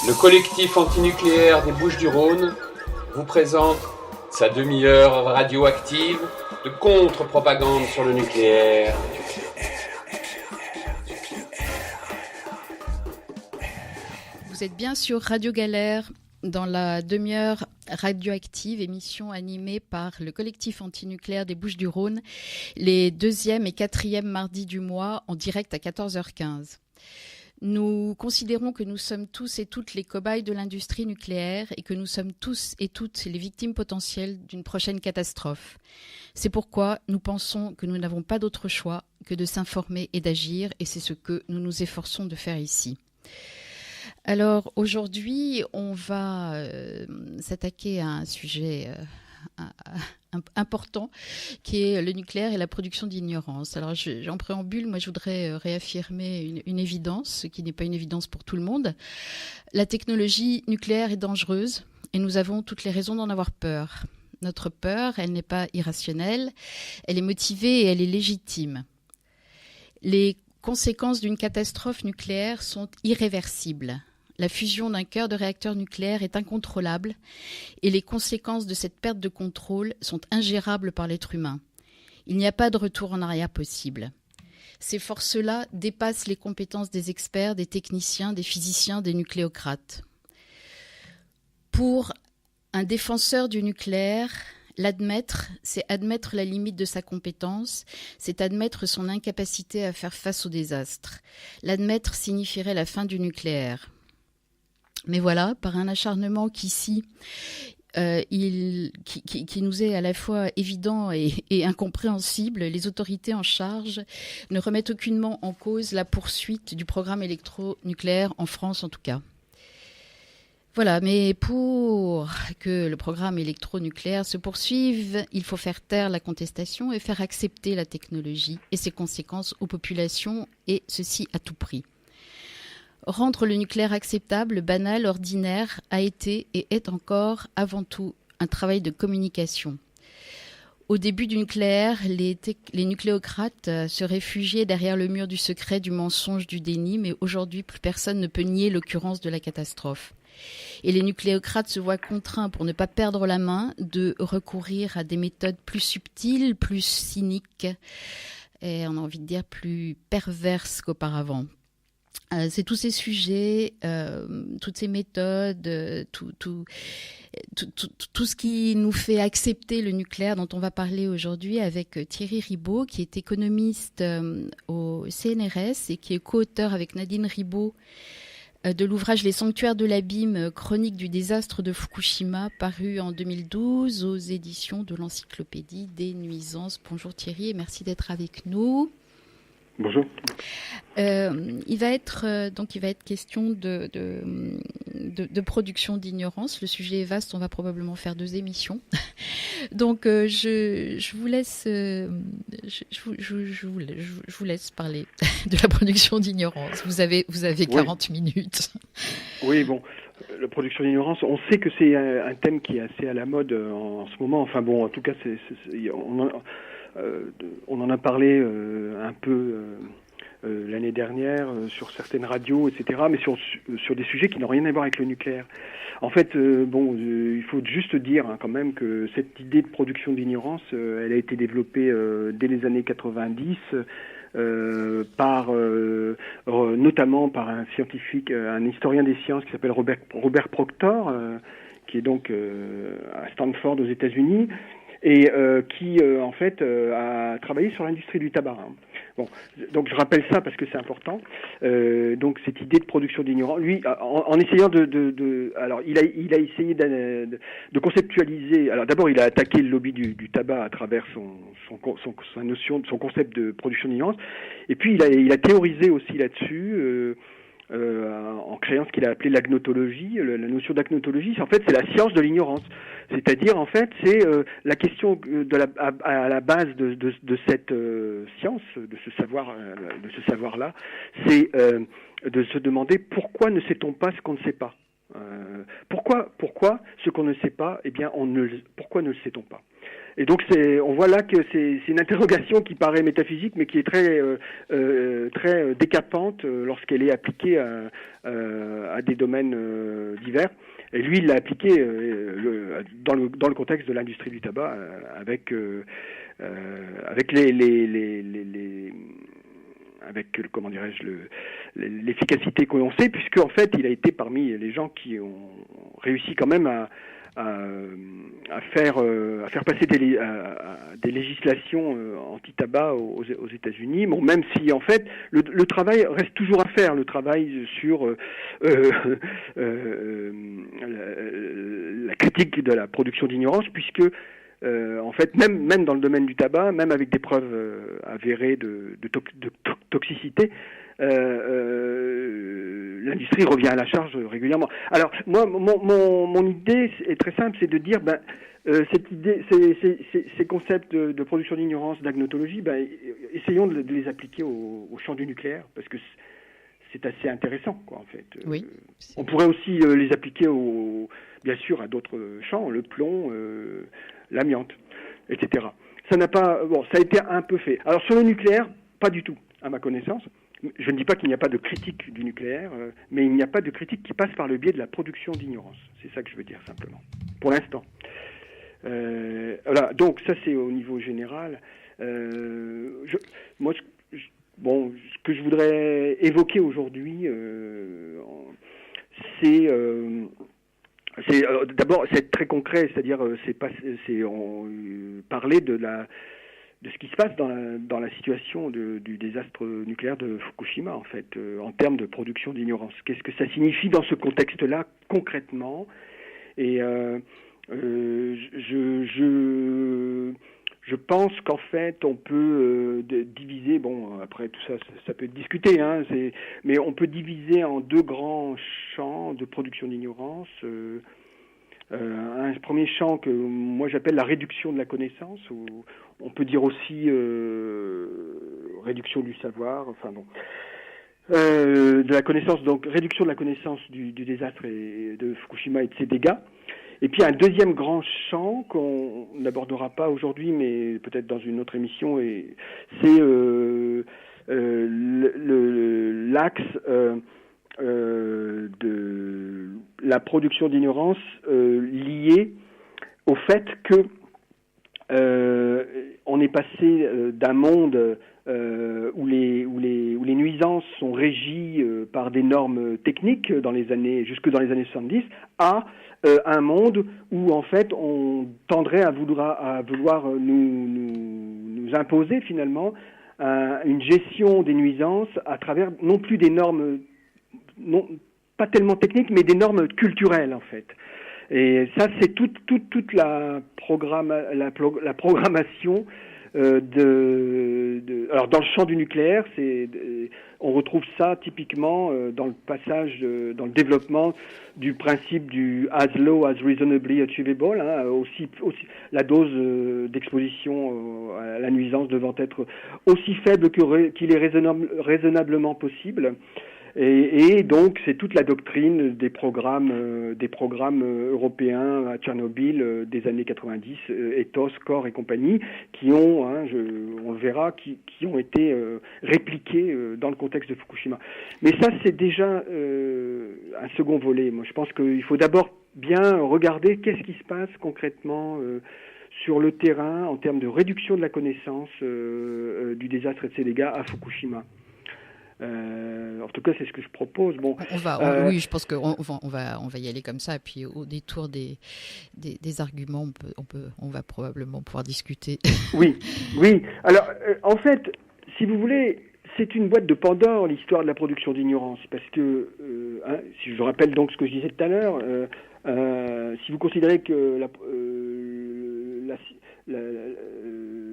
Le collectif antinucléaire des Bouches-du-Rhône vous présente sa demi-heure radioactive de contre-propagande sur le nucléaire. Vous êtes bien sur Radio Galère dans la demi-heure radioactive, émission animée par le collectif antinucléaire des Bouches-du-Rhône, les 2e et 4e mardis du mois en direct à 14h15. Nous considérons que nous sommes tous et toutes les cobayes de l'industrie nucléaire et que nous sommes tous et toutes les victimes potentielles d'une prochaine catastrophe. C'est pourquoi nous pensons que nous n'avons pas d'autre choix que de s'informer et d'agir, et c'est ce que nous nous efforçons de faire ici. Alors aujourd'hui, on va s'attaquer à un sujet important qui est le nucléaire et la production d'ignorance. Alors en préambule, moi je voudrais réaffirmer une évidence qui n'est pas une évidence pour tout le monde. La technologie nucléaire est dangereuse et nous avons toutes les raisons d'en avoir peur. Notre peur, elle n'est pas irrationnelle, elle est motivée et elle est légitime. Les conséquences d'une catastrophe nucléaire sont irréversibles. La fusion d'un cœur de réacteur nucléaire est incontrôlable et les conséquences de cette perte de contrôle sont ingérables par l'être humain. Il n'y a pas de retour en arrière possible. Ces forces-là dépassent les compétences des experts, des techniciens, des physiciens, des nucléocrates. Pour un défenseur du nucléaire, l'admettre, c'est admettre la limite de sa compétence, c'est admettre son incapacité à faire face au désastre. L'admettre signifierait la fin du nucléaire. Mais voilà, par un acharnement qui nous est à la fois évident et incompréhensible, les autorités en charge ne remettent aucunement en cause la poursuite du programme électronucléaire en France en tout cas. Voilà, mais pour que le programme électronucléaire se poursuive, il faut faire taire la contestation et faire accepter la technologie et ses conséquences aux populations, et ceci à tout prix. Rendre le nucléaire acceptable, banal, ordinaire, a été et est encore avant tout un travail de communication. Au début du nucléaire, les nucléocrates se réfugiaient derrière le mur du secret, du mensonge, du déni, mais aujourd'hui, plus personne ne peut nier l'occurrence de la catastrophe. Et les nucléocrates se voient contraints, pour ne pas perdre la main, de recourir à des méthodes plus subtiles, plus cyniques, et on a envie de dire plus perverses qu'auparavant. C'est tous ces sujets, toutes ces méthodes, tout ce qui nous fait accepter le nucléaire dont on va parler aujourd'hui avec Thierry Ribaud, qui est économiste au CNRS et qui est co-auteur avec Nadine Ribaud de l'ouvrage Les sanctuaires de l'abîme, chronique du désastre de Fukushima, paru en 2012 aux éditions de l'Encyclopédie des nuisances. Bonjour Thierry et merci d'être avec nous. Bonjour. Il va être question de production d'ignorance. Le sujet est vaste, on va probablement faire 2 émissions. Donc je vous laisse parler de la production d'ignorance. Vous avez 40 minutes. Oui, bon, la production d'ignorance, on sait que c'est un thème qui est assez à la mode en ce moment. Enfin bon, en tout cas, on en a parlé un peu l'année dernière sur certaines radios, etc., mais sur des sujets qui n'ont rien à voir avec le nucléaire. En fait, il faut juste dire quand même que cette idée de production d'ignorance, elle a été développée dès les années 90 notamment par un scientifique, un historien des sciences qui s'appelle Robert Proctor, qui est donc à Stanford aux États-Unis, et qui en fait a travaillé sur l'industrie du tabac. Bon, donc je rappelle ça parce que c'est important. Donc cette idée de production d'ignorance, lui, en essayant alors il a essayé de conceptualiser. Alors d'abord, il a attaqué le lobby du tabac à travers sa notion, son concept de production d'ignorance. Et puis il a théorisé aussi là-dessus. En créant ce qu'il a appelé l'agnotologie. La notion d'agnotologie, en fait, c'est la science de l'ignorance. C'est-à-dire, en fait, c'est la question à la base de cette science, de ce savoir-là, c'est de se demander pourquoi ne sait-on pas ce qu'on ne sait pas. Pourquoi ce qu'on ne sait pas, pourquoi ne le sait-on pas? Et donc on voit là que c'est une interrogation qui paraît métaphysique, mais qui est très décapante lorsqu'elle est appliquée à des domaines divers. Et lui, il l'a appliqué dans le contexte de l'industrie du tabac, avec comment dirais-je, l'efficacité que l'on sait, puisque en fait, il a été parmi les gens qui ont réussi quand même à faire passer des législations anti-tabac aux États-Unis. Bon, même si en fait le travail reste toujours à faire, le travail sur la critique de la production d'ignorance, puisque en fait, même dans le domaine du tabac, même avec des preuves avérées de toxicité, l'industrie revient à la charge régulièrement. Alors, moi, mon idée est très simple, c'est de dire, cette idée, ces concepts de production d'ignorance, d'agnotologie, essayons de les appliquer au champ du nucléaire, parce que c'est assez intéressant, quoi, en fait. Oui. On pourrait aussi les appliquer, bien sûr, à d'autres champs, le plomb, l'amiante, etc. Ça a été un peu fait. Alors sur le nucléaire, pas du tout, à ma connaissance. Je ne dis pas qu'il n'y a pas de critique du nucléaire, mais il n'y a pas de critique qui passe par le biais de la production d'ignorance. C'est ça que je veux dire simplement, pour l'instant. Voilà, donc ça c'est au niveau général. Ce que je voudrais évoquer aujourd'hui, d'abord, c'est très concret, c'est-à-dire parler de ce qui se passe dans la situation du désastre nucléaire de Fukushima, en fait, en termes de production d'ignorance. Qu'est-ce que ça signifie dans ce contexte-là, concrètement? Et je pense qu'en fait, on peut diviser, après tout ça peut être discuté, hein, mais on peut diviser en deux grands champs de production d'ignorance. Un premier champ que moi j'appelle la réduction de la connaissance, ou on peut dire aussi réduction du savoir, de la connaissance, donc réduction de la connaissance du désastre de Fukushima et de ses dégâts. Et puis un deuxième grand champ qu'on n'abordera pas aujourd'hui, mais peut-être dans une autre émission, c'est l'axe de la production d'ignorance liée au fait que on est passé d'un monde où les nuisances sont régies par des normes techniques jusque dans les années 70 à un monde où en fait on tendrait à vouloir nous imposer finalement une gestion des nuisances à travers non plus des normes pas tellement techniques, mais des normes culturelles en fait. Et ça, c'est toute la programmation alors dans le champ du nucléaire, on retrouve ça typiquement dans le passage, dans le développement du principe du as low as reasonably achievable, hein, aussi la dose d'exposition à la nuisance devant être aussi faible qu'il est raisonnablement possible. Et donc c'est toute la doctrine des programmes européens à Tchernobyl des années 90, Ethos, Core et compagnie, qui ont, on le verra, qui ont été répliqués dans le contexte de Fukushima. Mais ça c'est déjà un second volet. Moi je pense qu'il faut d'abord bien regarder qu'est-ce qui se passe concrètement sur le terrain en termes de réduction de la connaissance du désastre et de ses dégâts à Fukushima. En tout cas, c'est ce que je propose. Bon, oui, je pense qu'on va y aller comme ça. Et puis, au détour des arguments, on va probablement pouvoir discuter. Oui. Alors, en fait, si vous voulez, c'est une boîte de Pandore, l'histoire de la production d'ignorance, parce que, si je rappelle donc ce que je disais tout à l'heure, si vous considérez que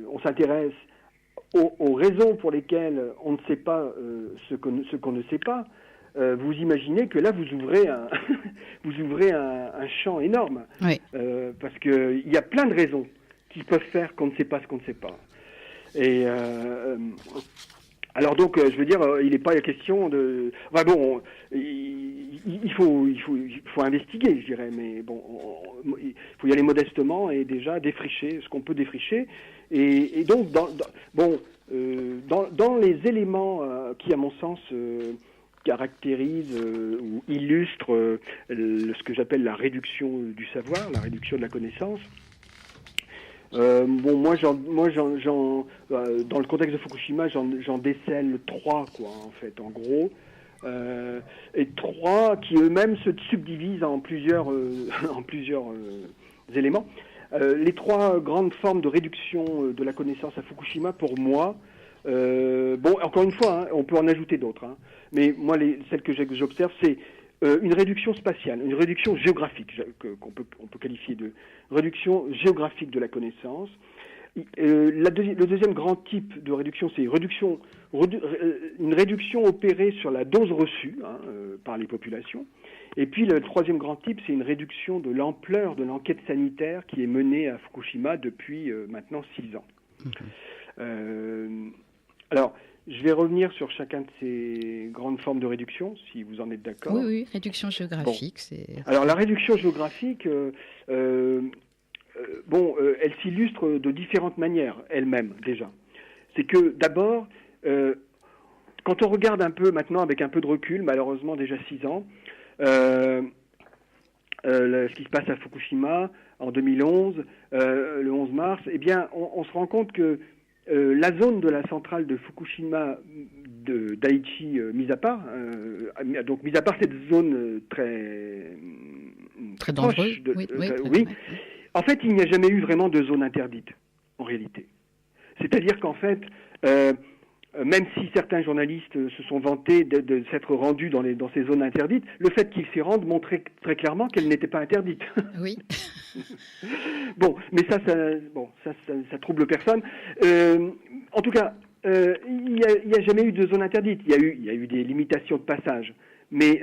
on s'intéresse aux raisons pour lesquelles on ne sait pas ce qu'on ne sait pas, vous imaginez que là vous ouvrez un champ énorme, oui. Parce que il y a plein de raisons qui peuvent faire qu'on ne sait pas ce qu'on ne sait pas. Et Alors donc, je veux dire, il n'est pas question de... Enfin bon, il faut investiguer, je dirais, mais bon, il faut y aller modestement et déjà défricher ce qu'on peut défricher. Et donc, dans les éléments qui, à mon sens, caractérisent ou illustrent ce que j'appelle la réduction du savoir, la réduction de la connaissance, moi, dans le contexte de Fukushima, j'en décèle 3, quoi, en fait, en gros, et 3 qui eux-mêmes se subdivisent en plusieurs éléments. Les 3 grandes formes de réduction de la connaissance à Fukushima, pour moi, encore une fois, hein, on peut en ajouter d'autres, hein, mais moi, celles que j'observe, c'est une réduction spatiale, une réduction géographique, on peut qualifier de réduction géographique de la connaissance. Le deuxième grand type de réduction, c'est une réduction opérée sur la dose reçue par les populations. Et puis le troisième grand type, c'est une réduction de l'ampleur de l'enquête sanitaire qui est menée à Fukushima depuis maintenant 6 ans. Alors, je vais revenir sur chacun de ces grandes formes de réduction, si vous en êtes d'accord. Oui, réduction géographique. Alors, la réduction géographique, elle s'illustre de différentes manières, elle-même, déjà. C'est que, d'abord, quand on regarde un peu maintenant, avec un peu de recul, malheureusement déjà 6 ans, ce qui se passe à Fukushima en 2011, le 11 mars, eh bien, on se rend compte que la zone de la centrale de Fukushima de Daiichi, mis à part cette zone très dangereuse, oui. En fait, il n'y a jamais eu vraiment de zone interdite, en réalité. C'est-à-dire qu'en fait, même si certains journalistes se sont vantés de s'être rendus dans ces zones interdites, le fait qu'ils s'y rendent montrait très clairement qu'elles n'étaient pas interdites. Oui. Bon, mais ça trouble personne. En tout cas, il n'y a jamais eu de zone interdite. Il y a eu des limitations de passage, mais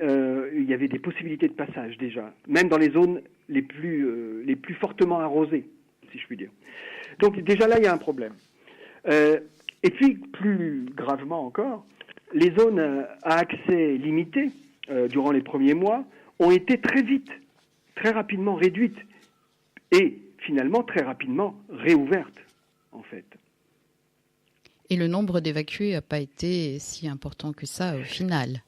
il y avait des possibilités de passage déjà, même dans les zones les plus fortement arrosées, si je puis dire. Donc déjà là, il y a un problème. Et puis, plus gravement encore, les zones à accès limité, durant les premiers mois, ont été très rapidement réduites, et finalement très rapidement réouvertes, en fait. Et le nombre d'évacués n'a pas été si important que ça au final.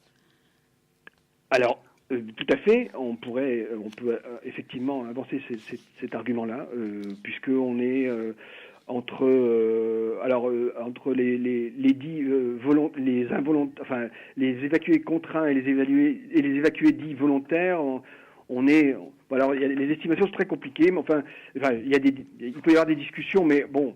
Alors, tout à fait, on peut effectivement avancer cet argument-là, puisqu'on est... entre les évacués contraints et les évacués dits volontaires, alors les estimations sont très compliquées, mais il peut y avoir des discussions, mais bon.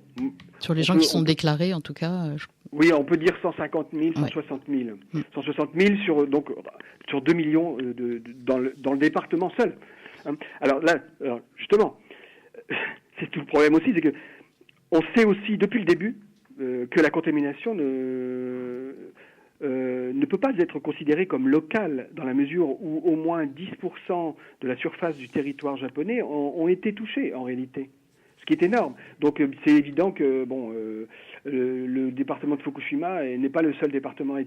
Sur les gens qui sont déclarés, en tout cas. Oui, on peut dire 150 000, 160 000. 160 000 sur 2 millions dans le département seul. Alors là, justement, c'est tout le problème aussi, c'est que on sait aussi depuis le début que la contamination ne peut pas être considérée comme locale, dans la mesure où au moins 10% de la surface du territoire japonais ont été touchés en réalité, ce qui est énorme. Donc c'est évident que le département de Fukushima n'est pas le seul département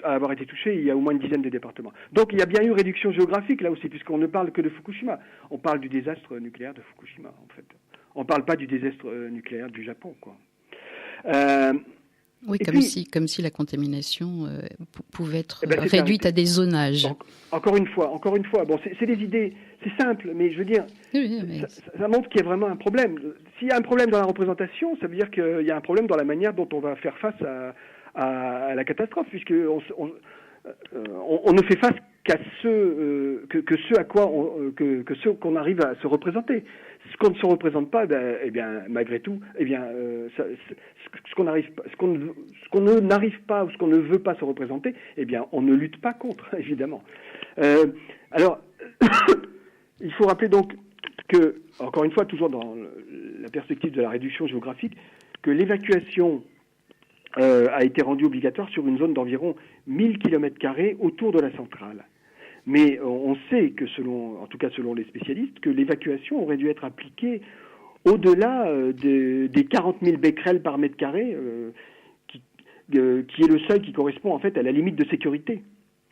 à avoir été touché. Il y a au moins une dizaine de départements. Donc il y a bien eu réduction géographique là aussi, puisqu'on ne parle que de Fukushima. On parle du désastre nucléaire de Fukushima en fait. On ne parle pas du désastre nucléaire du Japon, quoi. Oui, comme si la contamination pouvait être réduite à des zonages. Donc, encore une fois, bon, c'est des idées, c'est simple, mais je veux dire, ça montre qu'il y a vraiment un problème. S'il y a un problème dans la représentation, ça veut dire qu'il y a un problème dans la manière dont on va faire face à la catastrophe, puisque on ne fait face qu'à ceux qu'on arrive à se représenter. Ce qu'on ne se représente pas, malgré tout, ce qu'on ne n'arrive pas ou ce qu'on ne veut pas se représenter, on ne lutte pas contre, évidemment. Alors, il faut rappeler donc que, encore une fois, toujours dans la perspective de la réduction géographique, que l'évacuation a été rendue obligatoire sur une zone d'environ 1000 km² autour de la centrale. Mais on sait que en tout cas selon les spécialistes, que l'évacuation aurait dû être appliquée au-delà des 40 000 becquerels par mètre carré, qui est le seuil qui correspond en fait à la limite de sécurité,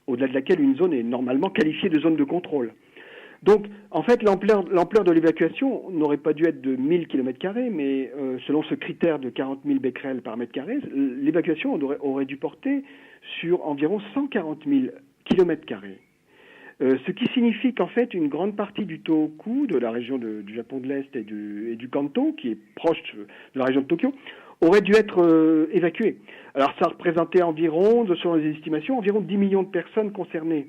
au-delà de laquelle une zone est normalement qualifiée de zone de contrôle. Donc, en fait, l'ampleur de l'évacuation n'aurait pas dû être de 1000 km², mais selon ce critère de 40 000 becquerels par mètre carré, l'évacuation aurait dû porter sur environ 140 000 km². Ce qui signifie qu'en fait, une grande partie du Tohoku, de la région du Japon de l'Est et du Kanto, qui est proche de la région de Tokyo, aurait dû être évacuée. Alors, ça représentait environ, selon les estimations, environ 10 millions de personnes concernées.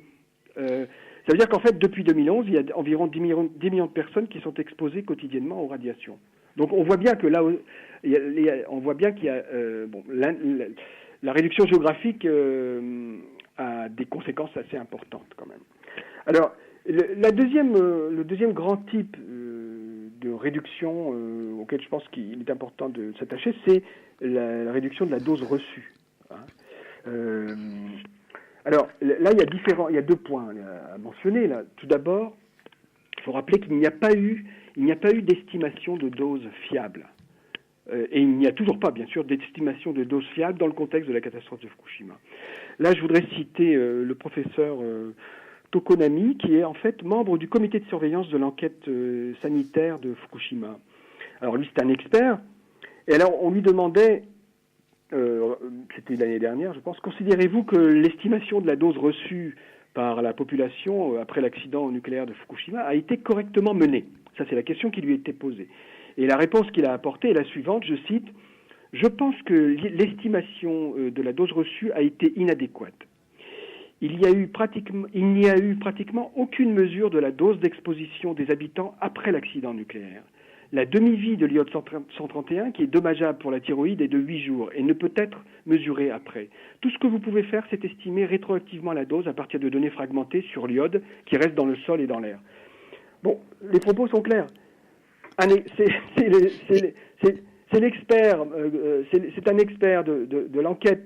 Ça veut dire qu'en fait, depuis 2011, il y a environ 10 millions de personnes qui sont exposées quotidiennement aux radiations. Donc, on voit bien que là, on voit bien qu'il y a la réduction géographique a des conséquences assez importantes quand même. Alors, le deuxième grand type de réduction auquel je pense qu'il est important de s'attacher, c'est la réduction de la dose reçue. Alors là, il y a 2 points à mentionner. Là. Tout d'abord, il faut rappeler qu'il n'y a pas eu d'estimation de dose fiable. Et il n'y a toujours pas, bien sûr, d'estimation de dose fiable dans le contexte de la catastrophe de Fukushima. Là, je voudrais citer le professeur Tokonami, qui est en fait membre du comité de surveillance de l'enquête sanitaire de Fukushima. Alors lui, c'est un expert. Et alors, on lui demandait... c'était l'année dernière, je pense. Considérez-vous que l'estimation de la dose reçue par la population après l'accident nucléaire de Fukushima a été correctement menée? Ça, c'est la question qui lui a été posée. Et la réponse qu'il a apportée est la suivante, je cite, « Je pense que l'estimation de la dose reçue a été inadéquate. Il n'y a eu pratiquement aucune mesure de la dose d'exposition des habitants après l'accident nucléaire. La demi-vie de l'iode 131, qui est dommageable pour la thyroïde, est de 8 jours et ne peut être mesurée après. Tout ce que vous pouvez faire, c'est estimer rétroactivement la dose à partir de données fragmentées sur l'iode qui reste dans le sol et dans l'air. » Bon, les propos sont clairs. C'est l'expert, c'est un expert de l'enquête,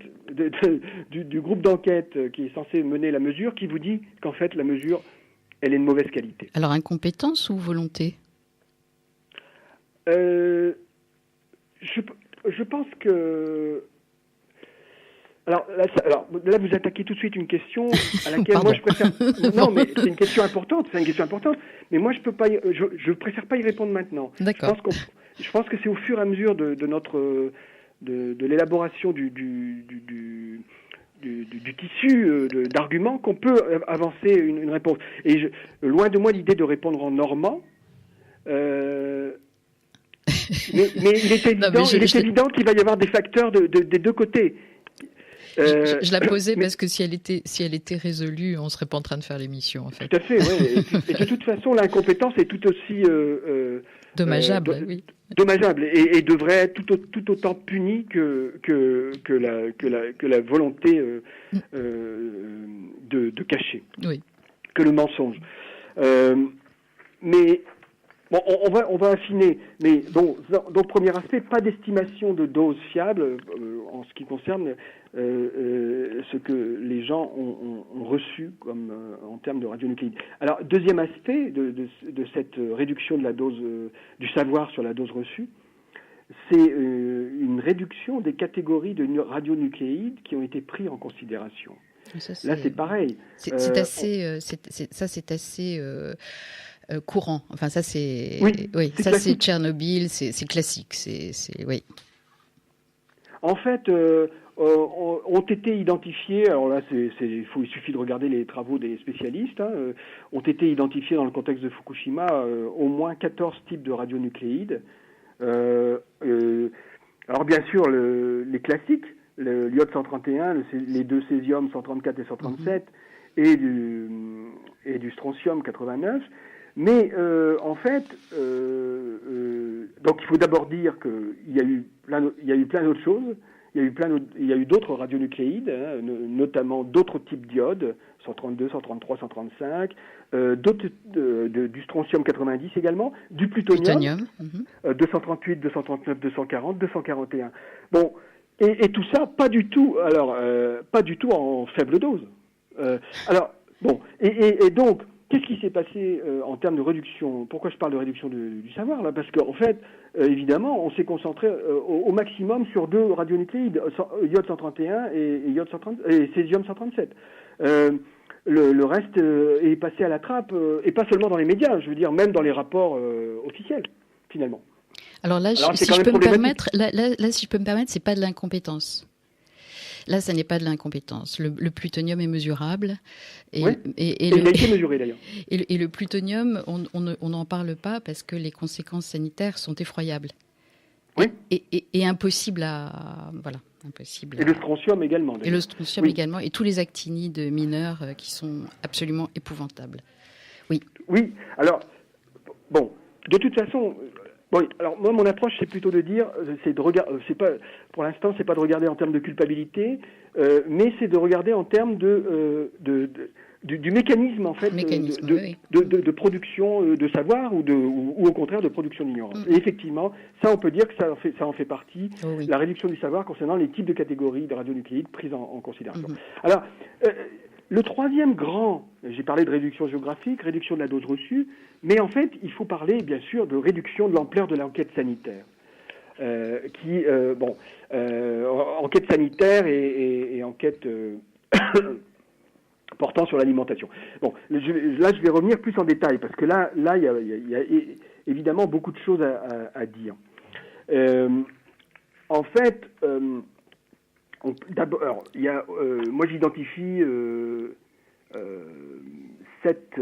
du groupe d'enquête qui est censé mener la mesure, qui vous dit qu'en fait la mesure, elle est de mauvaise qualité. Alors incompétence ou volonté ? Je pense que... Alors là, vous attaquez tout de suite une question à laquelle moi je préfère... Non, mais c'est une question importante, mais moi je préfère pas y répondre maintenant. D'accord. Je pense que c'est au fur et à mesure de l'élaboration du tissu d'arguments qu'on peut avancer une réponse. Et loin de moi l'idée de répondre en normand. Mais il est évident qu'il va y avoir des facteurs des deux côtés. Je la posais parce que si elle était résolue, on ne serait pas en train de faire l'émission, en fait. Tout à fait, oui. Et de toute façon, l'incompétence est tout aussi... dommageable, oui. Dommageable et devrait être tout autant punie que la volonté de cacher, oui. Que le mensonge. Mais... Bon, on va affiner, mais donc premier aspect, pas d'estimation de dose fiable en ce qui concerne ce que les gens ont reçu comme en termes de radionucléides. Alors deuxième aspect de cette réduction de la dose du savoir sur la dose reçue, c'est une réduction des catégories de radionucléides qui ont été pris en considération. Là, c'est pareil. C'est assez courant. Enfin, ça c'est, oui, ça c'est Tchernobyl, c'est classique. Oui. En fait, ont été identifiés. Alors là, il suffit de regarder les travaux des spécialistes. Ont été identifiés dans le contexte de Fukushima au moins 14 types de radionucléides. Alors bien sûr, les classiques, l'iode 131, les deux césium 134 et 137, et du strontium 89. Mais en fait, donc il faut d'abord dire qu'il y a eu plein d'autres choses. Il y a eu d'autres radionucléides, notamment d'autres types d'iodes, 132, 133, 135, d'autres du strontium 90 également, du plutonium. 238, 239, 240, 241. Bon, et tout ça pas du tout en faible dose. Alors bon, et donc qu'est-ce qui s'est passé en termes de réduction? Pourquoi je parle de réduction du savoir là? Parce qu'en fait, évidemment, on s'est concentré au maximum sur 2 radionucléides, iode 131 et césium 137. Le reste est passé à la trappe, et pas seulement dans les médias, je veux dire, même dans les rapports officiels, finalement. Alors là, si je peux me permettre, c'est pas de l'incompétence. Là, ça n'est pas de l'incompétence. Le plutonium est mesurable. Et il a été mesuré, d'ailleurs. Et le plutonium, on n'en parle pas parce que les conséquences sanitaires sont effroyables. Oui. Et impossible à... Voilà. Impossible. Et le strontium également. D'ailleurs. Et le strontium également. Et tous les actinides mineurs qui sont absolument épouvantables. Oui. Oui. Alors, bon, de toute façon... Bon, alors moi mon approche c'est plutôt de dire, c'est de regarder, c'est pas pour l'instant c'est pas de regarder en termes de culpabilité, mais c'est de regarder en termes du mécanisme en fait de production de savoir ou au contraire de production d'ignorance. Et effectivement, ça on peut dire que ça en fait partie, la réduction du savoir concernant les types de catégories de radionucléides prises en considération. Alors le troisième grand, j'ai parlé de réduction géographique, réduction de la dose reçue, mais en fait, il faut parler, bien sûr, de réduction de l'ampleur de l'enquête sanitaire. Enquête sanitaire et enquête portant sur l'alimentation. Bon, là, je vais revenir plus en détail, parce que là, il y a évidemment beaucoup de choses à dire. En fait... d'abord, moi j'identifie 7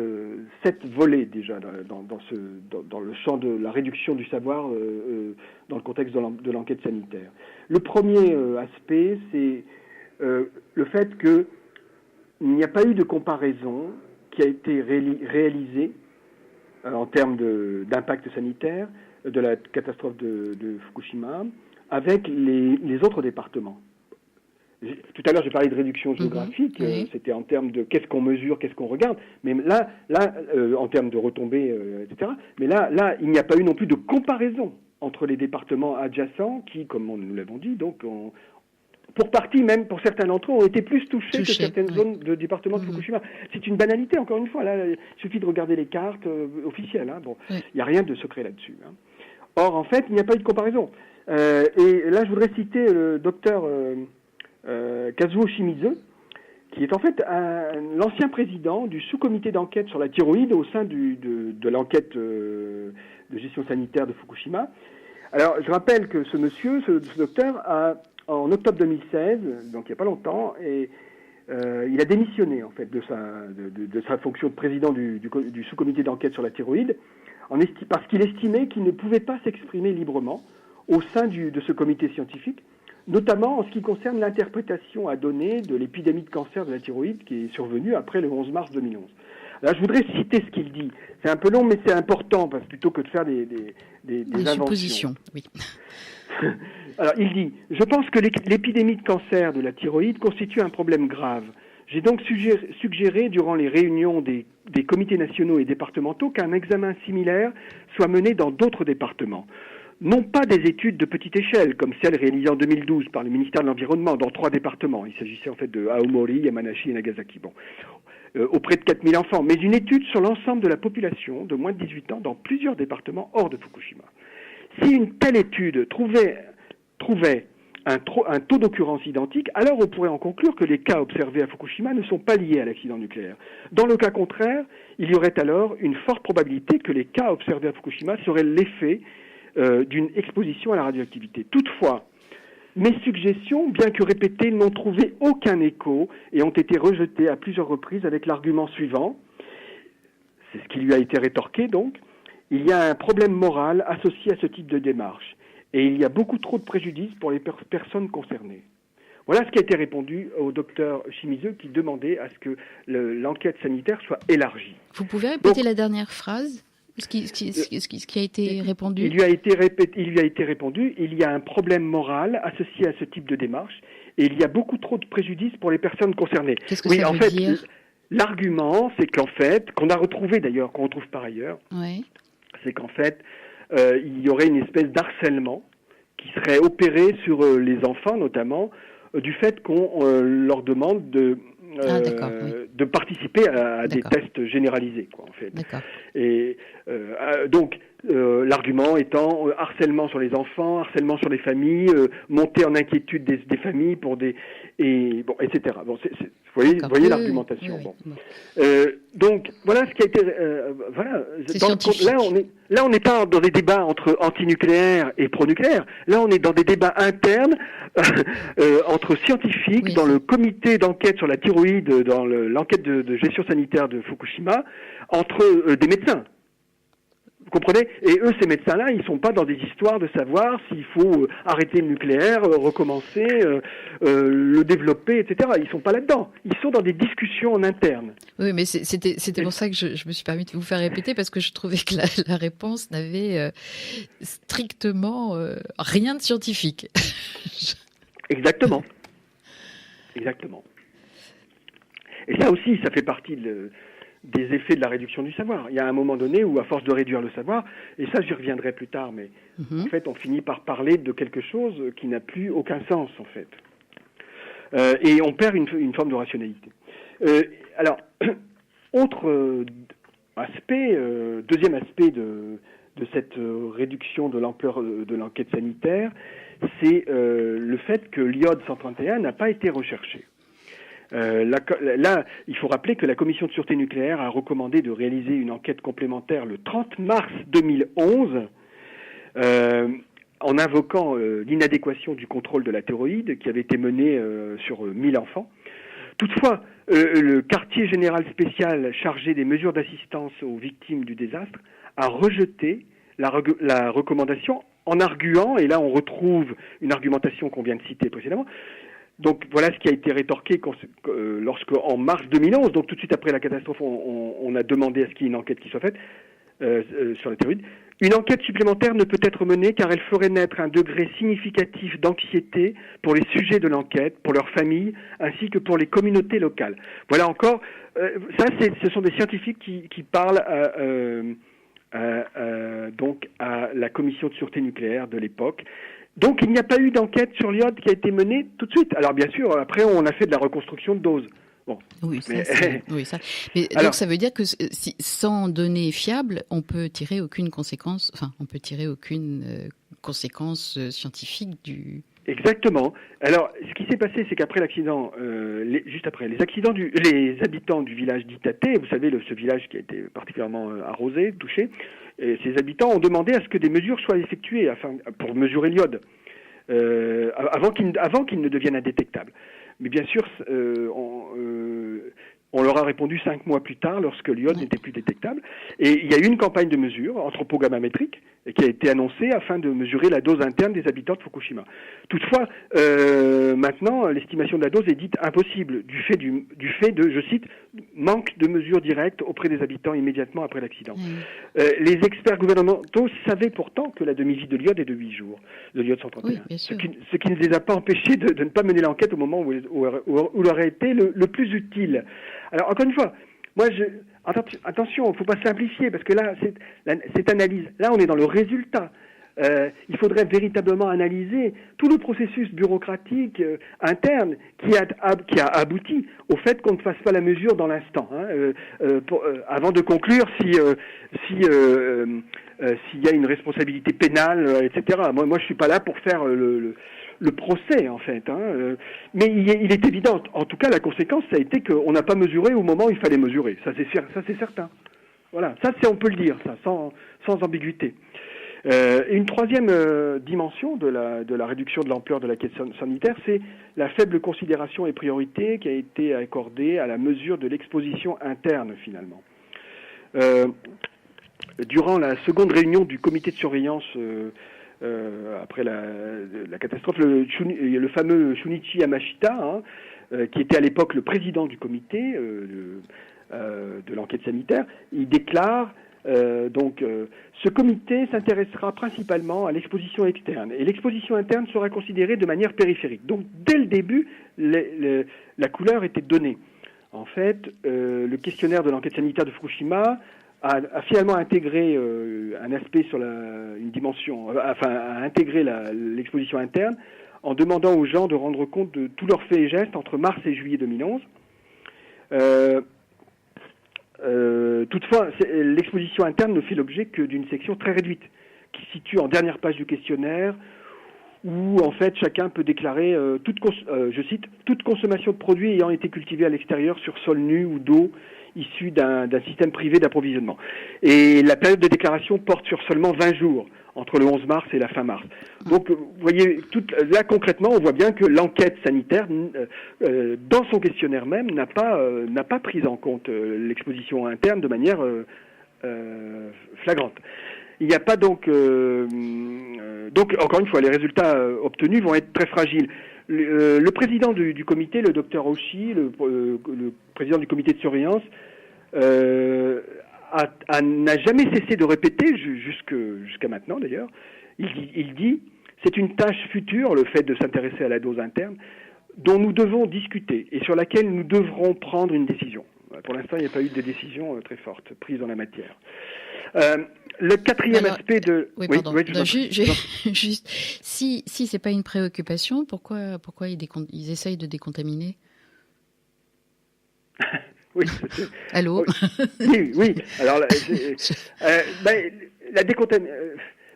volets déjà dans le champ de la réduction du savoir dans le contexte de l'enquête sanitaire. Le premier aspect, c'est le fait qu'il n'y a pas eu de comparaison qui a été réalisée en termes d'impact sanitaire de la catastrophe de Fukushima avec les autres départements. Tout à l'heure, j'ai parlé de réduction géographique, c'était en termes de qu'est-ce qu'on mesure, qu'est-ce qu'on regarde, mais là en termes de retombées, etc. Mais là, il n'y a pas eu non plus de comparaison entre les départements adjacents qui, comme nous l'avons dit, donc, pour partie même, pour certains d'entre eux, ont été plus touchés que certaines zones de département de Fukushima. C'est une banalité, encore une fois. Là, il suffit de regarder les cartes officielles. Hein. Bon, il n'y a rien de secret là-dessus. Hein. Or, en fait, il n'y a pas eu de comparaison. Et là, je voudrais citer le docteur... Kazuo Shimizu, qui est en fait l'ancien président du sous-comité d'enquête sur la thyroïde au sein de l'enquête de gestion sanitaire de Fukushima. Alors, je rappelle que ce docteur, en octobre 2016, donc il n'y a pas longtemps, et il a démissionné en fait de sa fonction de président du sous-comité d'enquête sur la thyroïde, parce qu'il estimait qu'il ne pouvait pas s'exprimer librement au sein de ce comité scientifique, notamment en ce qui concerne l'interprétation à donner de l'épidémie de cancer de la thyroïde qui est survenue après le 11 mars 2011. Alors, je voudrais citer ce qu'il dit. C'est un peu long, mais c'est important, parce que plutôt que de faire des suppositions. Oui. Alors, il dit « Je pense que l'épidémie de cancer de la thyroïde constitue un problème grave. J'ai donc suggéré durant les réunions des comités nationaux et départementaux qu'un examen similaire soit mené dans d'autres départements. Non pas des études de petite échelle, comme celle réalisée en 2012 par le ministère de l'Environnement dans 3 départements. Il s'agissait en fait de Aomori, Yamanashi et Nagasaki. Bon. Auprès de 4000 enfants, mais une étude sur l'ensemble de la population de moins de 18 ans dans plusieurs départements hors de Fukushima. Si une telle étude trouvait un taux d'occurrence identique, alors on pourrait en conclure que les cas observés à Fukushima ne sont pas liés à l'accident nucléaire. Dans le cas contraire, il y aurait alors une forte probabilité que les cas observés à Fukushima seraient l'effet d'une exposition à la radioactivité. Toutefois, mes suggestions, bien que répétées, n'ont trouvé aucun écho et ont été rejetées à plusieurs reprises avec l'argument suivant. C'est ce qui lui a été rétorqué donc. Il y a un problème moral associé à ce type de démarche et il y a beaucoup trop de préjudices pour les personnes concernées. Voilà ce qui a été répondu au docteur Shimizu qui demandait à ce que l'enquête sanitaire soit élargie. Vous pouvez répéter la dernière phrase ? Ce qui a été répondu. Il lui a été répondu, il y a un problème moral associé à ce type de démarche et il y a beaucoup trop de préjudices pour les personnes concernées. Qu'est-ce que ça veut dire ? L'argument, c'est qu'en fait, qu'on a retrouvé d'ailleurs, qu'on retrouve par ailleurs, c'est qu'en fait, il y aurait une espèce d'harcèlement qui serait opéré sur les enfants notamment, du fait qu'on leur demande de participer à des tests généralisés, quoi, en fait. D'accord. Et donc, l'argument étant harcèlement sur les enfants, harcèlement sur les familles, montée en inquiétude des familles pour etc. Bon, vous voyez l'argumentation. Oui. Bon. Donc voilà ce qui a été. Voilà. Là, on n'est pas dans des débats entre antinucléaires et pronucléaires. Là, on est dans des débats internes entre scientifiques dans le comité d'enquête sur la thyroïde, dans l'enquête de gestion sanitaire de Fukushima, entre des médecins. Vous comprenez ? Et eux, ces médecins-là, ils sont pas dans des histoires de savoir s'il faut arrêter le nucléaire, recommencer, le développer, etc. Ils sont pas là-dedans. Ils sont dans des discussions en interne. Oui, mais c'était pour ça que je me suis permis de vous faire répéter, parce que je trouvais que la réponse n'avait strictement rien de scientifique. Exactement. Exactement. Et ça aussi, ça fait partie des effets de la réduction du savoir. Il y a un moment donné où, à force de réduire le savoir, et ça j'y reviendrai plus tard, mais en fait on finit par parler de quelque chose qui n'a plus aucun sens en fait. Et on perd une forme de rationalité. Alors, autre aspect, deuxième aspect de cette réduction de l'ampleur de l'enquête sanitaire, c'est le fait que l'iode 131 n'a pas été recherché. Là, il faut rappeler que la Commission de sûreté nucléaire a recommandé de réaliser une enquête complémentaire le 30 mars 2011 en invoquant l'inadéquation du contrôle de la thyroïde qui avait été mené sur 1000 enfants. Toutefois, le quartier général spécial chargé des mesures d'assistance aux victimes du désastre a rejeté la recommandation en arguant, et là on retrouve une argumentation qu'on vient de citer précédemment. Donc voilà ce qui a été rétorqué lorsque, en mars 2011, donc tout de suite après la catastrophe, on a demandé à ce qu'il y ait une enquête qui soit faite sur la thyroïde. Une enquête supplémentaire ne peut être menée car elle ferait naître un degré significatif d'anxiété pour les sujets de l'enquête, pour leurs familles, ainsi que pour les communautés locales. Voilà encore, ce sont des scientifiques qui parlent donc à la commission de sûreté nucléaire de l'époque. Donc il n'y a pas eu d'enquête sur l'iode qui a été menée tout de suite. Alors bien sûr, après on a fait de la reconstruction de doses. Bon. Oui, ça. Mais alors, donc ça veut dire que sans données fiables, on peut tirer aucune conséquence. Enfin, on peut tirer aucune conséquence scientifique du. Exactement. Alors, ce qui s'est passé, c'est qu'après l'accident, juste après, les habitants du village d'Itate, vous savez, ce village qui a été particulièrement arrosé, touché, et ces habitants ont demandé à ce que des mesures soient effectuées pour mesurer l'iode, avant qu'il ne devienne indétectable. Mais bien sûr, on leur a répondu 5 mois plus tard, lorsque l'iode n'était plus détectable. Et il y a eu une campagne de mesure anthropogammamétrique qui a été annoncée afin de mesurer la dose interne des habitants de Fukushima. Toutefois, maintenant, l'estimation de la dose est dite impossible du fait de, je cite, manque de mesures directes auprès des habitants immédiatement après l'accident. Les experts gouvernementaux savaient pourtant que la demi-vie de l'iode est de 8 jours, de l'iode 131. Oui, ce qui ne les a pas empêchés de ne pas mener l'enquête au moment où il aurait été le plus utile. Alors, encore une fois, attention, il ne faut pas simplifier, parce que là, cette analyse, là, on est dans le résultat. Il faudrait véritablement analyser tout le processus bureaucratique interne qui a abouti au fait qu'on ne fasse pas la mesure dans l'instant, avant de conclure s'il y a une responsabilité pénale, etc. Moi, je suis pas là pour faire le procès, en fait. Mais il est évident, en tout cas, la conséquence, ça a été qu'on n'a pas mesuré au moment où il fallait mesurer. Ça, c'est certain. Voilà, on peut le dire, ça, sans ambiguïté. Et une troisième dimension de la réduction de l'ampleur de la quête sanitaire, c'est la faible considération et priorité qui a été accordée à la mesure de l'exposition interne, finalement. Durant la seconde réunion du comité de surveillance après la catastrophe, le fameux Shunichi Yamashita, qui était à l'époque le président du comité de l'enquête sanitaire, il déclare ce comité s'intéressera principalement à l'exposition externe et l'exposition interne sera considérée de manière périphérique. Donc dès le début, la couleur était donnée. En fait, le questionnaire de l'enquête sanitaire de Fukushima a finalement intégré un aspect sur une dimension, a intégré l'exposition interne en demandant aux gens de rendre compte de tous leurs faits et gestes entre mars et juillet 2011. Toutefois, l'exposition interne ne fait l'objet que d'une section très réduite, qui se situe en dernière page du questionnaire, où en fait chacun peut déclarer, je cite, toute consommation de produits ayant été cultivés à l'extérieur sur sol nu ou d'eau issu d'un système privé d'approvisionnement. Et la période de déclaration porte sur seulement 20 jours, entre le 11 mars et la fin mars. Donc, vous voyez, là concrètement, on voit bien que l'enquête sanitaire, dans son questionnaire même, n'a pas pris en compte l'exposition interne de manière flagrante. Il n'y a pas donc encore une fois, les résultats obtenus vont être très fragiles. Le président du comité, le docteur Auchy, le président du comité de surveillance, n'a jamais cessé de répéter, jusqu'à maintenant d'ailleurs, il dit, c'est une tâche future, le fait de s'intéresser à la dose interne, dont nous devons discuter et sur laquelle nous devrons prendre une décision. Pour l'instant, il n'y a pas eu de décision très forte prise en la matière. Le quatrième aspect de... Oui, pardon. Juste, si c'est pas une préoccupation, pourquoi ils essayent de décontaminer? Oui. Allô? Oui. Alors, la décontamination...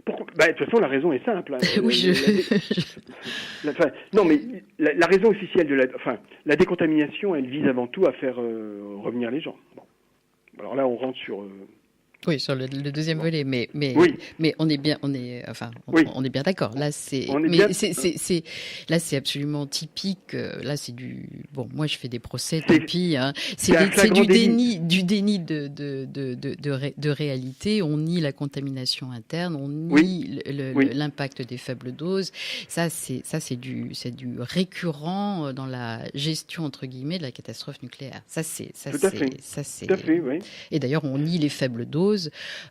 de toute façon, la raison est simple. Oui, non, mais la raison officielle de la décontamination, elle vise avant tout à faire revenir les gens. Bon. Alors là, on rentre sur... Oui, sur le deuxième volet, mais on est bien d'accord. Là, c'est absolument typique. Là, c'est moi, je fais des procès, tant pis. Hein. C'est du déni de réalité. On nie la contamination interne, on nie l'impact des faibles doses. Ça, c'est du récurrent dans la gestion entre guillemets de la catastrophe nucléaire. Ça, c'est. Tout à fait, oui. Et d'ailleurs, on nie les faibles doses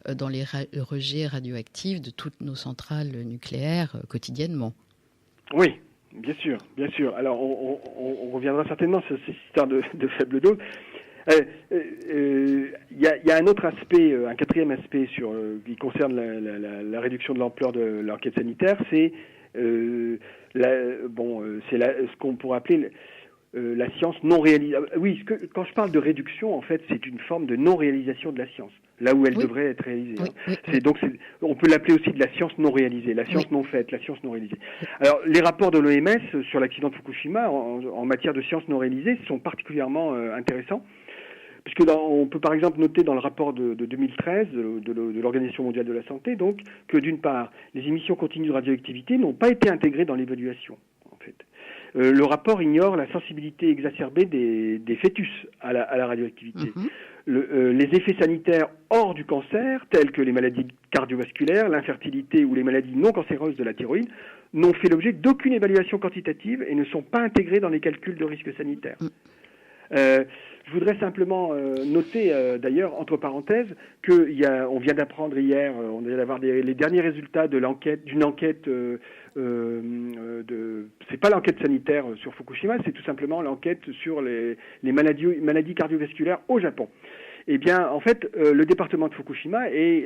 dans les rejets radioactifs de toutes nos centrales nucléaires quotidiennement. Oui, bien sûr. Alors, on reviendra certainement sur cette histoire de faible dose. Il y a un autre aspect, un quatrième aspect qui concerne la réduction de l'ampleur de l'enquête sanitaire, c'est ce qu'on pourrait appeler la science non réalisée. Oui, quand je parle de réduction, en fait, c'est une forme de non-réalisation de la science, là où elle devrait être réalisée. On peut l'appeler aussi de la science non réalisée, la science non faite, la science non réalisée. Alors, les rapports de l'OMS sur l'accident de Fukushima en matière de science non réalisée sont particulièrement intéressants, puisque on peut par exemple noter dans le rapport de 2013 de l'Organisation mondiale de la santé, donc, que d'une part, les émissions continues de radioactivité n'ont pas été intégrées dans l'évaluation, en fait. Le rapport ignore la sensibilité exacerbée des fœtus à la radioactivité. Les effets sanitaires hors du cancer, tels que les maladies cardiovasculaires, l'infertilité ou les maladies non cancéreuses de la thyroïde, n'ont fait l'objet d'aucune évaluation quantitative et ne sont pas intégrés dans les calculs de risque sanitaire. Je voudrais simplement noter, d'ailleurs, entre parenthèses, on vient d'apprendre hier, on vient d'avoir les derniers résultats d'une enquête, c'est pas l'enquête sanitaire sur Fukushima, c'est tout simplement l'enquête sur les maladies cardiovasculaires au Japon. Eh bien, en fait, le département de Fukushima est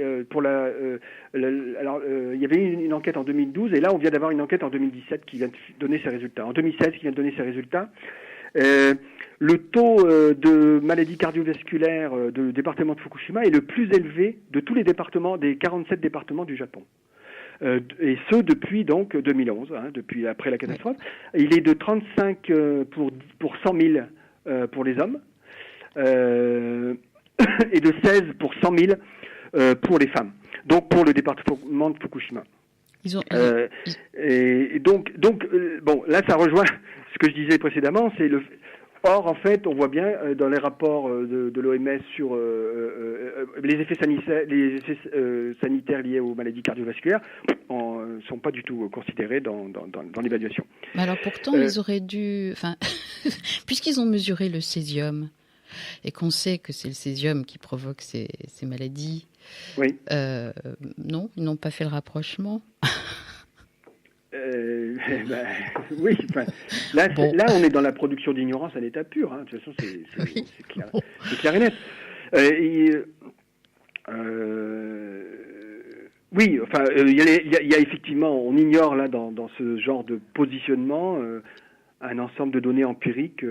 il y avait eu une enquête en 2012 et là, on vient d'avoir une enquête en 2017 qui vient de donner ses résultats. En 2016, qui vient de donner ses résultats. Le taux de maladies cardiovasculaires du département de Fukushima est le plus élevé de tous les départements, des 47 départements du Japon. Et ce depuis donc 2011, depuis après la catastrophe. Il est de 35 pour 100 000 pour les hommes et de 16 pour 100 000 pour les femmes. Donc pour le département de Fukushima. Et donc, là ça rejoint ce que je disais précédemment, c'est Or, en fait, on voit bien dans les rapports de l'OMS sur les effets sanitaires liés aux maladies cardiovasculaires ne sont pas du tout considérés dans l'évaluation. Mais alors pourtant, ils auraient dû... puisqu'ils ont mesuré le césium, et qu'on sait que c'est le césium qui provoque ces maladies, non, ils n'ont pas fait le rapprochement. Oui, là, on est dans la production d'ignorance à l'état pur. De toute façon, c'est clair, c'est clair et net. Oui, il y a effectivement, on ignore là dans ce genre de positionnement un ensemble de données empiriques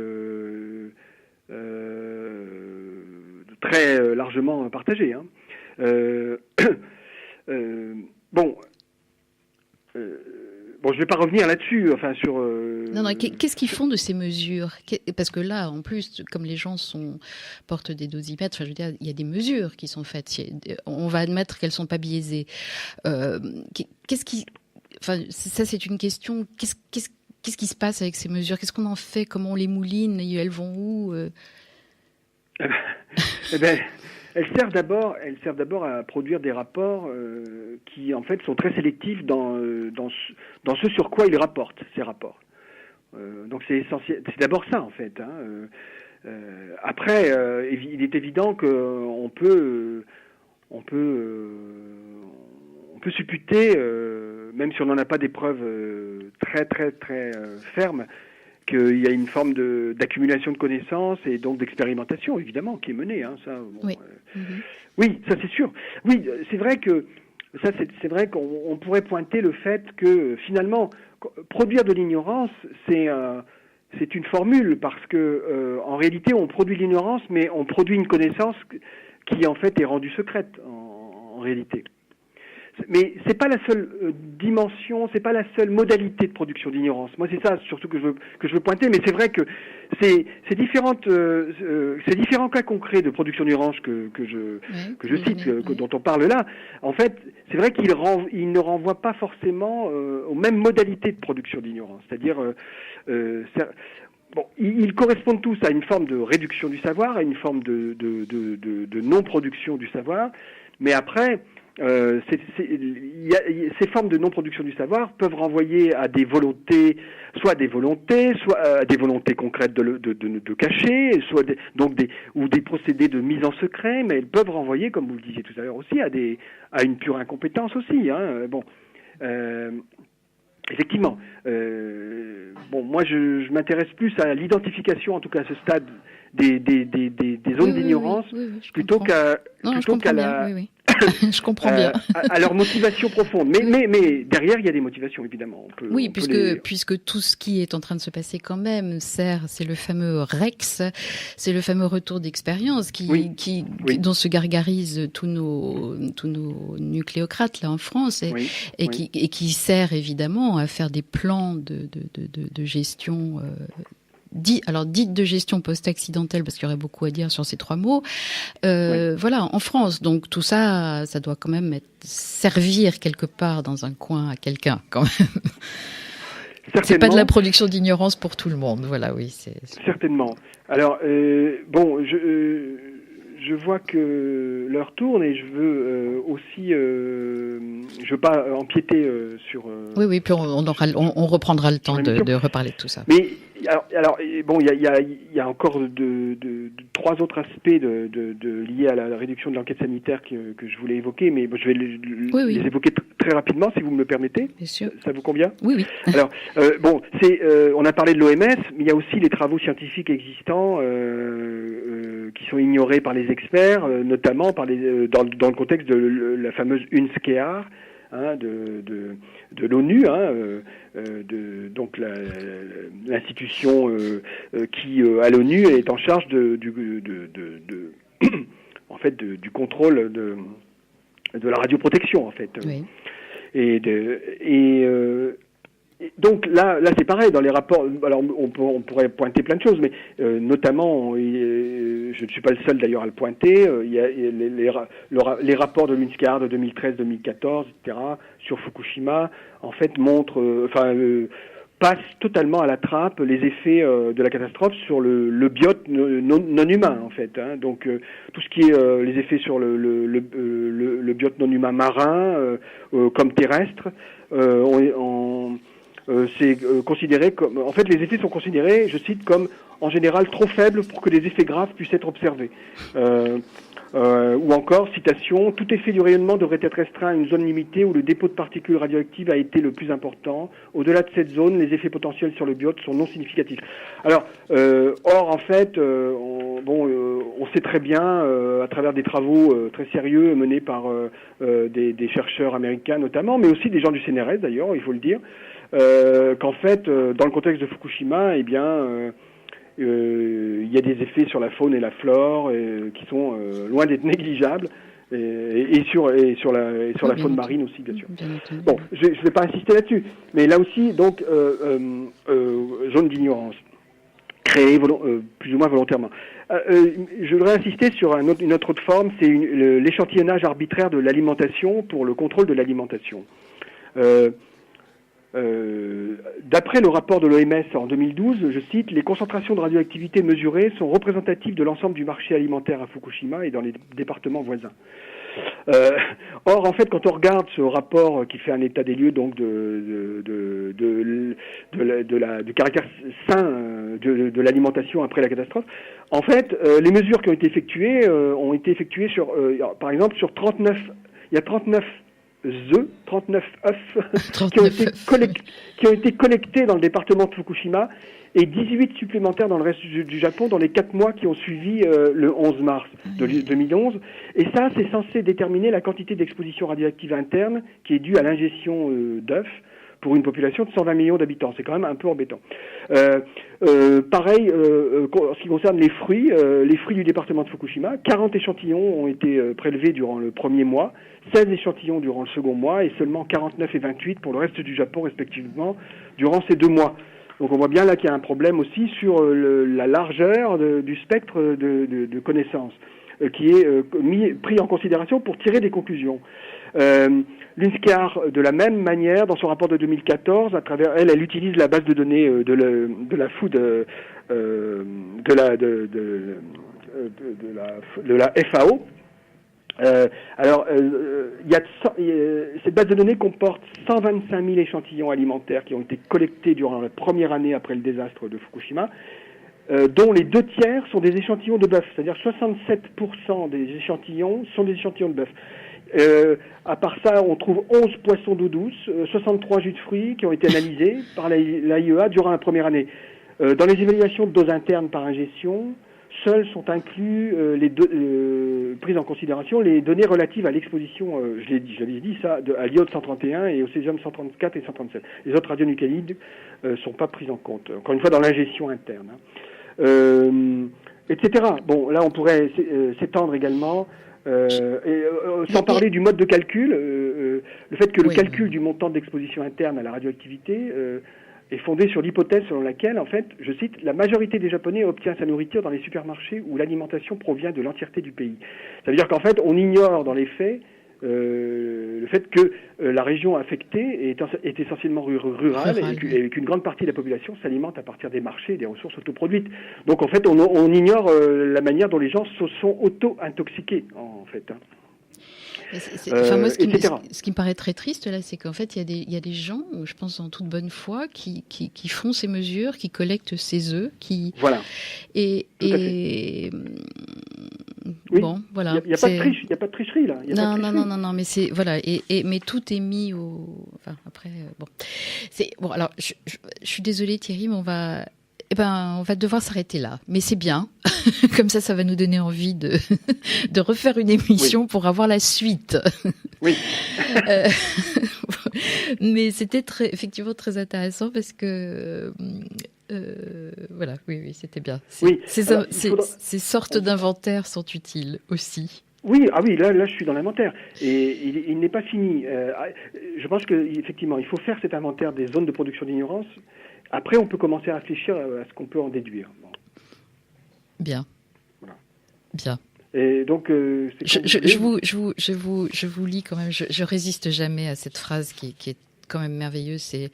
très largement partagé. Hein. Bon, je vais pas revenir là-dessus. Enfin, sur. Non, qu'est-ce qu'ils font de ces mesures ? Parce que là, en plus, comme les gens portent des dosimètres, enfin, je veux dire, il y a des mesures qui sont faites. On va admettre qu'elles sont pas biaisées. Qu'est-ce qui, enfin, ça, c'est une question. Qu'est-ce qui se passe avec ces mesures ? Qu'est-ce qu'on en fait ? Comment on les mouline ? Elles vont où ? Eh ben, elles servent d'abord à produire des rapports qui, en fait, sont très sélectifs dans ce sur quoi ils rapportent, ces rapports. Donc c'est essentiel. C'est d'abord ça, en fait. Hein. Après, il est évident qu'on peut supputer, même si on n'en a pas des preuves très très très fermes, qu'il y a une forme d'accumulation de connaissances et donc d'expérimentation, évidemment, qui est menée. Hein, ça, bon, oui. Oui, ça c'est sûr. Oui, c'est vrai que c'est vrai qu'on pourrait pointer le fait que finalement produire de l'ignorance, c'est une formule parce que en réalité on produit de l'ignorance, mais on produit une connaissance qui en fait est rendue secrète en réalité. Mais c'est pas la seule dimension, c'est pas la seule modalité de production d'ignorance. Moi, c'est ça surtout que je veux pointer. Mais c'est vrai que ces différents cas concrets de production d'ignorance que je cite, dont on parle là, en fait, c'est vrai qu'ils ne renvoient pas forcément aux mêmes modalités de production d'ignorance. C'est-à-dire, bon, ils correspondent tous à une forme de réduction du savoir, à une forme de non-production du savoir. Mais après, ces formes de non-production du savoir peuvent renvoyer à des volontés, soit des volontés concrètes de cacher, ou des procédés de mise en secret, mais elles peuvent renvoyer, comme vous le disiez tout à l'heure aussi, à une pure incompétence aussi. Hein. Bon, effectivement. Bon, moi, je m'intéresse plus à l'identification, en tout cas à ce stade, des zones d'ignorance, plutôt qu'à la. Oui. Je comprends bien. À leur motivation profonde. Mais derrière, il y a des motivations, évidemment. Puisque tout ce qui est en train de se passer quand même c'est le fameux REX, c'est le fameux retour d'expérience dont se gargarisent tous nos nucléocrates là en France et qui sert évidemment à faire des plans de gestion dite de gestion post-accidentelle, parce qu'il y aurait beaucoup à dire sur ces trois mots, voilà, en France. Donc tout ça, ça doit quand même servir quelque part dans un coin à quelqu'un, quand même. C'est pas de la production d'ignorance pour tout le monde, voilà, oui. Certainement. Alors, bon, je vois que l'heure tourne et je veux aussi, je veux pas empiéter sur. Oui, puis on reprendra le temps de reparler de tout ça. Mais alors bon, il y a encore trois autres aspects liés à la réduction de l'enquête sanitaire que je voulais évoquer, mais je vais les évoquer très rapidement, si vous me le permettez. Bien sûr. Ça vous convient ? Oui. Alors, bon, on a parlé de l'OMS, mais il y a aussi les travaux scientifiques existants qui sont ignorés par les experts, notamment dans le contexte de la fameuse UNSCEAR, hein, de l'ONU, hein, donc l'institution qui à l'ONU est en charge en fait du contrôle de la radioprotection en fait. Oui. Donc là c'est pareil dans les rapports. Alors on pourrait pointer plein de choses, mais notamment, je ne suis pas le seul d'ailleurs à le pointer. Il y a les rapports de l'UNSCEAR de 2013, 2014, etc. sur Fukushima en fait passe totalement à la trappe les effets de la catastrophe sur le biote non humain en fait. Hein. Donc tout ce qui est les effets sur le biote non humain marin comme terrestre, c'est considéré comme, en fait, les effets sont considérés, je cite, comme en général trop faibles pour que des effets graves puissent être observés. Ou encore, citation, tout effet du rayonnement devrait être restreint à une zone limitée où le dépôt de particules radioactives a été le plus important. Au-delà de cette zone, les effets potentiels sur le biote sont non significatifs. Alors, or, en fait, on sait très bien, à travers des travaux très sérieux menés par des chercheurs américains notamment, mais aussi des gens du CNRS d'ailleurs, il faut le dire, qu'en fait, dans le contexte de Fukushima, eh bien, il y a des effets sur la faune et la flore qui sont loin d'être négligeables. Et sur la faune marine aussi, bien sûr. Bon, je ne vais pas insister là-dessus, mais là aussi, donc, zone d'ignorance, créée plus ou moins volontairement. Je voudrais insister sur une autre forme, c'est l'échantillonnage arbitraire de l'alimentation pour le contrôle de l'alimentation. D'après le rapport de l'OMS en 2012, je cite, les concentrations de radioactivité mesurées sont représentatives de l'ensemble du marché alimentaire à Fukushima et dans les départements voisins. Or, en fait, quand on regarde ce rapport qui fait un état des lieux donc du caractère sain de l'alimentation après la catastrophe, en fait, les mesures qui ont été effectuées sur, par exemple, sur 39, il y a 39 œufs qui ont été collectés dans le département de Fukushima et 18 supplémentaires dans le reste du Japon dans les 4 mois qui ont suivi le 11 mars 2011. Et ça, c'est censé déterminer la quantité d'exposition radioactive interne qui est due à l'ingestion d'œufs pour une population de 120 millions d'habitants. C'est quand même un peu embêtant. Pareil, en ce qui concerne les fruits du département de Fukushima, 40 échantillons ont été prélevés durant le premier mois, 16 échantillons durant le second mois et seulement 49 et 28 pour le reste du Japon respectivement durant ces 2 mois. Donc on voit bien là qu'il y a un problème aussi sur la largeur du spectre de connaissances qui est pris en considération pour tirer des conclusions. L'UNSCAR, de la même manière, dans son rapport de 2014, à travers elle utilise la base de données de la food de la FAO. Cette base de données comporte 125 000 échantillons alimentaires qui ont été collectés durant la première année après le désastre de Fukushima, dont les 2 tiers sont des échantillons de bœuf, c'est-à-dire 67% des échantillons sont des échantillons de bœuf. À part ça, on trouve 11 poissons d'eau douce, 63 jus de fruits qui ont été analysés par l'AIEA durant la première année. Dans les évaluations de doses internes par ingestion, seules sont inclus prises en considération les données relatives à l'exposition, je l'ai dit ça, à l'iode 131 et au césium 134 et 137. Les autres radionucléides sont pas prises en compte, encore une fois dans l'ingestion interne. Etc. Bon, là on pourrait s'étendre également, sans parler du mode de calcul, le fait que le calcul du montant d'exposition interne à la radioactivité est fondé sur l'hypothèse selon laquelle, en fait, je cite, la majorité des Japonais obtient sa nourriture dans les supermarchés où l'alimentation provient de l'entièreté du pays. Ça veut dire qu'en fait, on ignore dans les faits le fait que la région affectée est essentiellement rurale et qu'une grande partie de la population s'alimente à partir des marchés et des ressources autoproduites. Donc en fait, on ignore la manière dont les gens se sont auto-intoxiqués, en fait. Moi, ce qui me paraît très triste là, c'est qu'en fait, il y a des gens, je pense en toute bonne foi, qui font ces mesures, qui collectent ces œufs, voilà. Oui. Bon, voilà. Il n'y a pas de tricherie là. Non, mais c'est voilà, mais tout est mis au. Enfin, après, bon, c'est bon. Alors, je suis désolée Thierry, mais on va devoir s'arrêter là. Mais c'est bien. Comme ça va nous donner envie de refaire une émission pour avoir la suite. Oui. Mais c'était effectivement très intéressant parce que voilà, oui, c'était bien. Ces sortes d'inventaires sont utiles aussi. Oui, là je suis dans l'inventaire et il n'est pas fini. Je pense qu'effectivement, il faut faire cet inventaire des zones de production d'ignorance. Après, on peut commencer à réfléchir à ce qu'on peut en déduire. Bon. Bien. Voilà. Bien. Et donc, je vous lis quand même. Je résiste jamais à cette phrase qui est quand même merveilleuse. C'est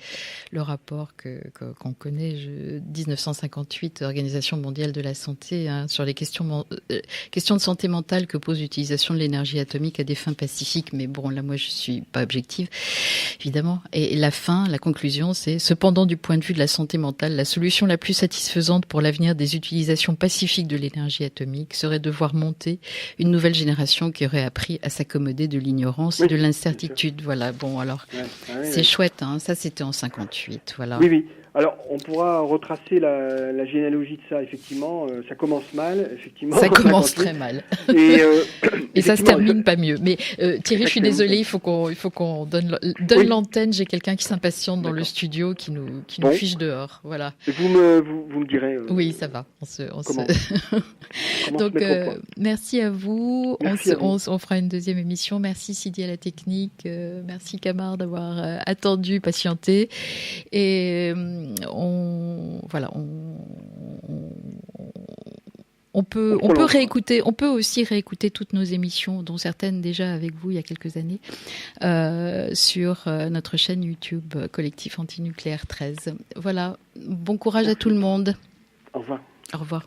le rapport qu'on connaît, 1958, Organisation mondiale de la santé, sur les questions de santé mentale que pose l'utilisation de l'énergie atomique à des fins pacifiques. Mais bon, là, moi, je suis pas objective, évidemment. Et la conclusion, c'est cependant, du point de vue de la santé mentale, la solution la plus satisfaisante pour l'avenir des utilisations pacifiques de l'énergie atomique serait de voir monter une nouvelle génération qui aurait appris à s'accommoder de l'ignorance et de l'incertitude. Voilà. Bon, alors. C'est chouette, hein. Ça c'était en 58, voilà. Oui. Alors, on pourra retracer la généalogie de ça, effectivement. Ça commence mal, effectivement. Ça commence très mal. Et ça se termine pas mieux. Mais Thierry, je suis désolée, il faut qu'on donne l'antenne. J'ai quelqu'un qui s'impatiente dans le studio, qui nous fiche dehors. Voilà. Vous me direz. Oui, ça va. Comment Donc, merci à vous. On fera une deuxième émission. Merci Sidi à la technique. Merci Camar d'avoir attendu, patienté. Et on peut réécouter, on peut aussi réécouter toutes nos émissions, dont certaines déjà avec vous il y a quelques années, sur notre chaîne YouTube Collectif Antinucléaire 13. Voilà, bon courage à tout le monde. Au revoir. Au revoir.